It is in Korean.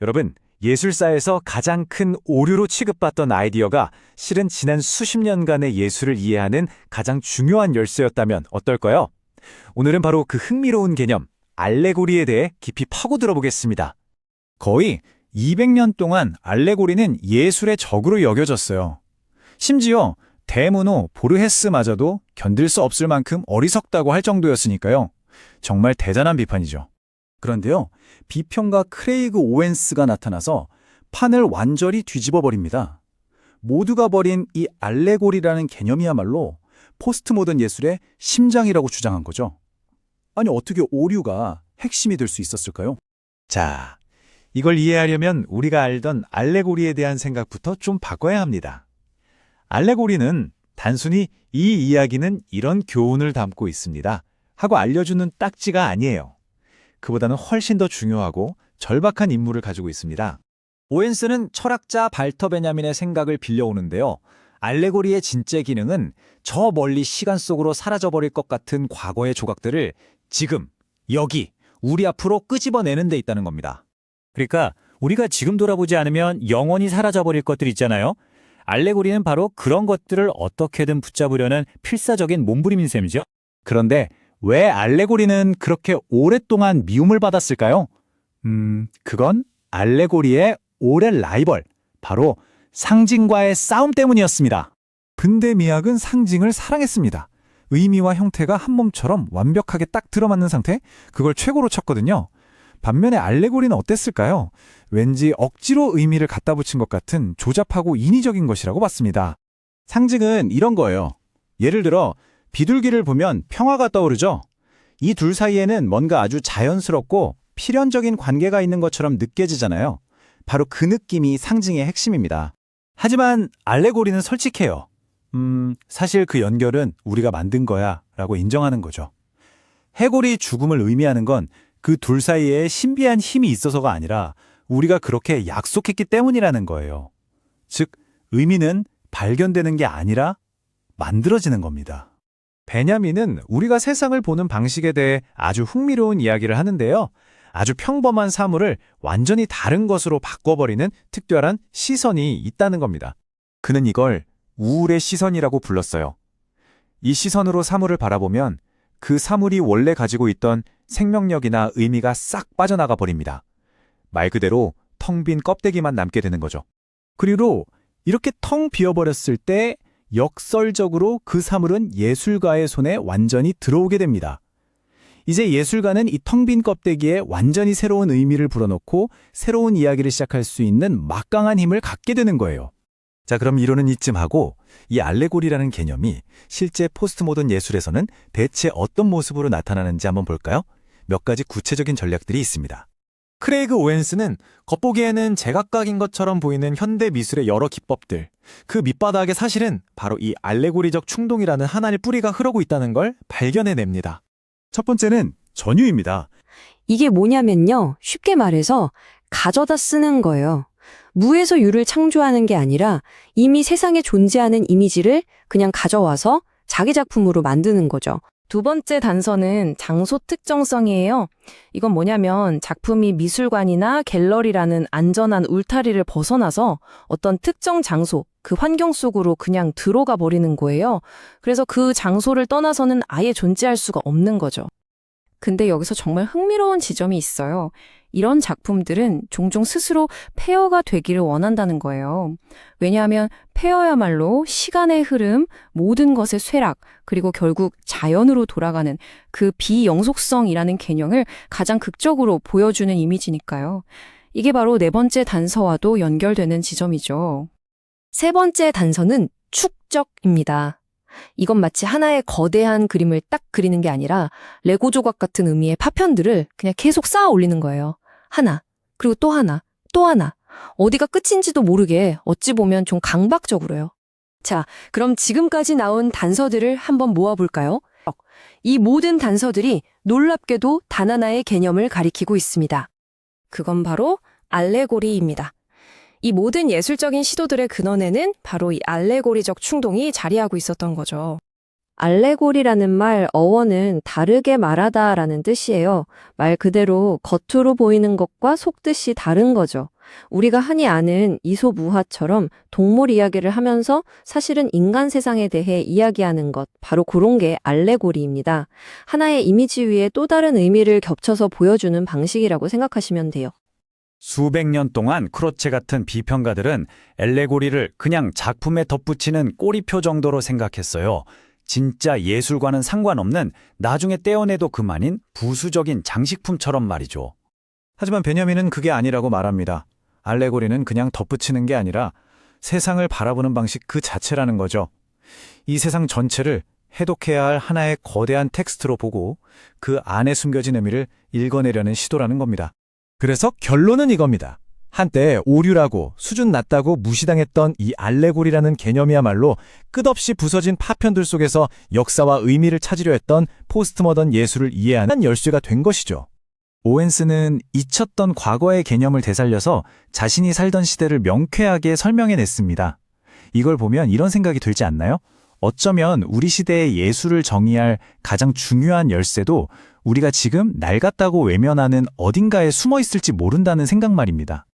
여러분, 예술사에서 가장 큰 오류로 취급받던 아이디어가 실은 지난 수십 년간의 예술을 이해하는 가장 중요한 열쇠였다면 어떨까요? 오늘은 바로 그 흥미로운 개념, 알레고리에 대해 깊이 파고들어 보겠습니다. 거의 200년 동안 알레고리는 예술의 적으로 여겨졌어요. 심지어 대문호 보르헤스마저도 견딜 수 없을 만큼 어리석다고 할 정도였으니까요. 정말 대단한 비판이죠. 그런데요, 비평가 크레이그 오웬스가 나타나서 판을 완전히 뒤집어 버립니다. 모두가 버린 이 알레고리라는 개념이야말로 포스트 모던 예술의 심장이라고 주장한 거죠. 아니, 어떻게 오류가 핵심이 될 수 있었을까요? 자, 이걸 이해하려면 우리가 알던 알레고리에 대한 생각부터 좀 바꿔야 합니다. 알레고리는 단순히 이 이야기는 이런 교훈을 담고 있습니다 하고 알려주는 딱지가 아니에요. 그보다는 훨씬 더 중요하고 절박한 임무를 가지고 있습니다. 오웬스는 철학자 발터 베냐민의 생각을 빌려오는데요. 알레고리의 진짜 기능은 저 멀리 시간 속으로 사라져버릴 것 같은 과거의 조각들을 지금, 여기, 우리 앞으로 끄집어내는 데 있다는 겁니다. 그러니까 우리가 지금 돌아보지 않으면 영원히 사라져버릴 것들 있잖아요. 알레고리는 바로 그런 것들을 어떻게든 붙잡으려는 필사적인 몸부림인 셈이죠. 그런데 왜 알레고리는 그렇게 오랫동안 미움을 받았을까요? 그건 알레고리의 오랜 라이벌, 바로 상징과의 싸움 때문이었습니다. 근대 미학은 상징을 사랑했습니다. 의미와 형태가 한 몸처럼 완벽하게 딱 들어맞는 상태? 그걸 최고로 쳤거든요. 반면에 알레고리는 어땠을까요? 왠지 억지로 의미를 갖다 붙인 것 같은 조잡하고 인위적인 것이라고 봤습니다. 상징은 이런 거예요. 예를 들어 비둘기를 보면 평화가 떠오르죠? 이 둘 사이에는 뭔가 아주 자연스럽고 필연적인 관계가 있는 것처럼 느껴지잖아요. 바로 그 느낌이 상징의 핵심입니다. 하지만 알레고리는 솔직해요. 사실 그 연결은 우리가 만든 거야 라고 인정하는 거죠. 해골이 죽음을 의미하는 건 그 둘 사이에 신비한 힘이 있어서가 아니라 우리가 그렇게 약속했기 때문이라는 거예요. 즉, 의미는 발견되는 게 아니라 만들어지는 겁니다. 베냐민은 우리가 세상을 보는 방식에 대해 아주 흥미로운 이야기를 하는데요. 아주 평범한 사물을 완전히 다른 것으로 바꿔버리는 특별한 시선이 있다는 겁니다. 그는 이걸 우울의 시선이라고 불렀어요. 이 시선으로 사물을 바라보면 그 사물이 원래 가지고 있던 생명력이나 의미가 싹 빠져나가 버립니다. 말 그대로 텅 빈 껍데기만 남게 되는 거죠. 그리고 이렇게 텅 비어버렸을 때 역설적으로 그 사물은 예술가의 손에 완전히 들어오게 됩니다. 이제 예술가는 이 텅 빈 껍데기에 완전히 새로운 의미를 불어넣고 새로운 이야기를 시작할 수 있는 막강한 힘을 갖게 되는 거예요. 자, 그럼 이론은 이쯤 하고 이 알레고리라는 개념이 실제 포스트 모던 예술에서는 대체 어떤 모습으로 나타나는지 한번 볼까요? 몇 가지 구체적인 전략들이 있습니다. 크레이그 오웬스는 겉보기에는 제각각인 것처럼 보이는 현대 미술의 여러 기법들, 그 밑바닥에 사실은 바로 이 알레고리적 충동이라는 하나의 뿌리가 흐르고 있다는 걸 발견해냅니다. 첫 번째는 전유입니다. 이게 뭐냐면요. 쉽게 말해서 가져다 쓰는 거예요. 무에서 유를 창조하는 게 아니라 이미 세상에 존재하는 이미지를 그냥 가져와서 자기 작품으로 만드는 거죠. 두 번째 단서는 장소 특정성이에요. 이건 뭐냐면 작품이 미술관이나 갤러리라는 안전한 울타리를 벗어나서 어떤 특정 장소, 그 환경 속으로 그냥 들어가 버리는 거예요. 그래서 그 장소를 떠나서는 아예 존재할 수가 없는 거죠. 근데 여기서 정말 흥미로운 지점이 있어요. 이런 작품들은 종종 스스로 폐허가 되기를 원한다는 거예요. 왜냐하면 폐허야말로 시간의 흐름, 모든 것의 쇠락, 그리고 결국 자연으로 돌아가는 그 비영속성이라는 개념을 가장 극적으로 보여주는 이미지니까요. 이게 바로 네 번째 단서와도 연결되는 지점이죠. 세 번째 단서는 축적입니다. 이건 마치 하나의 거대한 그림을 딱 그리는 게 아니라 레고 조각 같은 의미의 파편들을 그냥 계속 쌓아 올리는 거예요. 하나, 그리고 또 하나, 또 하나. 어디가 끝인지도 모르게 어찌 보면 좀 강박적으로요. 자, 그럼 지금까지 나온 단서들을 한번 모아볼까요? 이 모든 단서들이 놀랍게도 단 하나의 개념을 가리키고 있습니다. 그건 바로 알레고리입니다. 이 모든 예술적인 시도들의 근원에는 바로 이 알레고리적 충동이 자리하고 있었던 거죠. 알레고리라는 말 어원은 다르게 말하다라는 뜻이에요. 말 그대로 겉으로 보이는 것과 속뜻이 다른 거죠. 우리가 흔히 아는 이솝우화처럼 동물 이야기를 하면서 사실은 인간 세상에 대해 이야기하는 것, 바로 그런 게 알레고리입니다. 하나의 이미지 위에 또 다른 의미를 겹쳐서 보여주는 방식이라고 생각하시면 돼요. 수백 년 동안 크로체 같은 비평가들은 알레고리를 그냥 작품에 덧붙이는 꼬리표 정도로 생각했어요. 진짜 예술과는 상관없는 나중에 떼어내도 그만인 부수적인 장식품처럼 말이죠. 하지만 베냐민은 그게 아니라고 말합니다. 알레고리는 그냥 덧붙이는 게 아니라 세상을 바라보는 방식 그 자체라는 거죠. 이 세상 전체를 해독해야 할 하나의 거대한 텍스트로 보고 그 안에 숨겨진 의미를 읽어내려는 시도라는 겁니다. 그래서 결론은 이겁니다. 한때 오류라고 수준 낮다고 무시당했던 이 알레고리라는 개념이야말로 끝없이 부서진 파편들 속에서 역사와 의미를 찾으려 했던 포스트모던 예술을 이해하는 열쇠가 된 것이죠. 오웬스는 잊혔던 과거의 개념을 되살려서 자신이 살던 시대를 명쾌하게 설명해냈습니다. 이걸 보면 이런 생각이 들지 않나요? 어쩌면 우리 시대의 예술을 정의할 가장 중요한 열쇠도 우리가 지금 낡았다고 외면하는 어딘가에 숨어 있을지 모른다는 생각 말입니다.